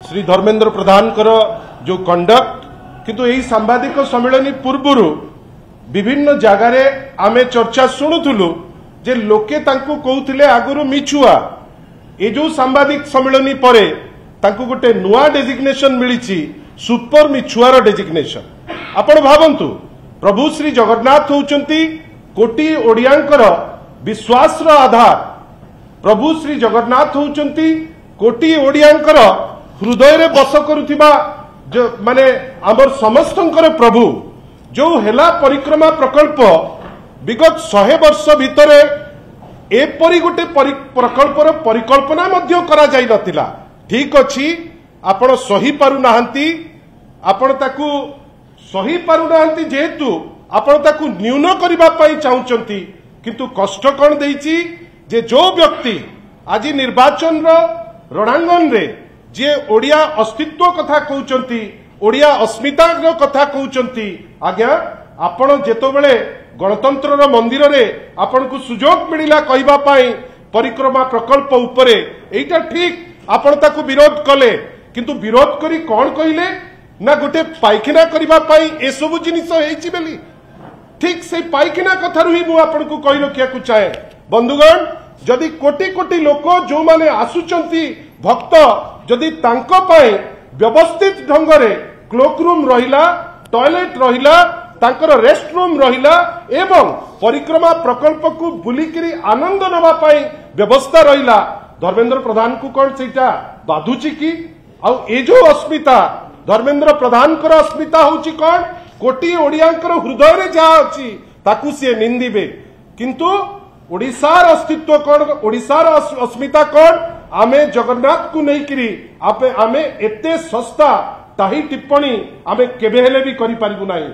श्री धर्मेंद्र प्रधान जो कंडक्ट किंतु यही सांबादिक सम्मेलन पूर्व विभिन्न जगार आमे चर्चा शुणुलु जे लोके तांको कहूथिले आगुरु मिछुआ ए जो सांबादिक सम्मेलन पर गोटे नुआ डेजिग्नेशन मिली सुपर मिछुआर डेजिग्नेशन। आपण भावंतु प्रभु श्री जगन्नाथ होउचंती कोटी ओडियांकर विश्वासर आधार। प्रभु श्री जगन्नाथ होउचंती कोटी ओडियांकर हृदय रे बस करुथिबा जो माने आमर समस्तंकर प्रभु जो हेला परिक्रमा प्रकल्प विगत 100 वर्ष भितरे एपरी गोटे प्रकल्पर परिकल्पना मध्य करा जाई नथिला। ठीक अछि आपण सही पारु नाहंती आपण ताकू सही पारु नाहंती जेहेतु आपण ताकू न्यून करिबा पई चाहुचंती किंतु कष्ट कोन देइची जे जो व्यक्ति आज निर्वाचन रणांगन रे जे ओडिया अस्तित्व कथा कहउचंती ओडिया अस्मिता कथा कहउचंती आज्ञा आपण जेतोबेले गणतंत्र मंदिर रे आपण को सुजोग मिलिला कहिबा पई परिक्रमा प्रकल्प उपरे एटा ठीक आपण ताकू विरोध कले किंतु विरोध करी कौन कहले ना गोटे पाइखना करिबा पई ए सब जिनिस हेची बेली ठीक से पाइखना कथारु ही मु आपण को कहि रखिया को चाहे। बंधुगण जदि कोटी कोटी लोक जो माने आसुचंती भक्त जदि तांको पई व्यवस्थित ढंग रे क्लोक रूम रहिला टॉयलेट रहिला तांकर रेस्ट रूम रहिला एवं परिक्रमा प्रकल्प को बुलिकिरी आनंद नबा पई व्यवस्था रहिला धर्मेंद्र प्रधान को कौन सेटा बाधुची की आउ ए जो अस्मिता धर्मेंद्र प्रधान कर अस्मिता होची कौन कोटी ओडियांकर हृदय रे जा अछि ताकू से निंदिबे किंतु ओडिसार अस्तित्व कौन ओडिसार अस्मिता कौन आमे जगन्नाथ को नहीं करी आमे एते सस्ता ताही टिप्पणी आमे केबे हेले भी करि पारिबु नाही।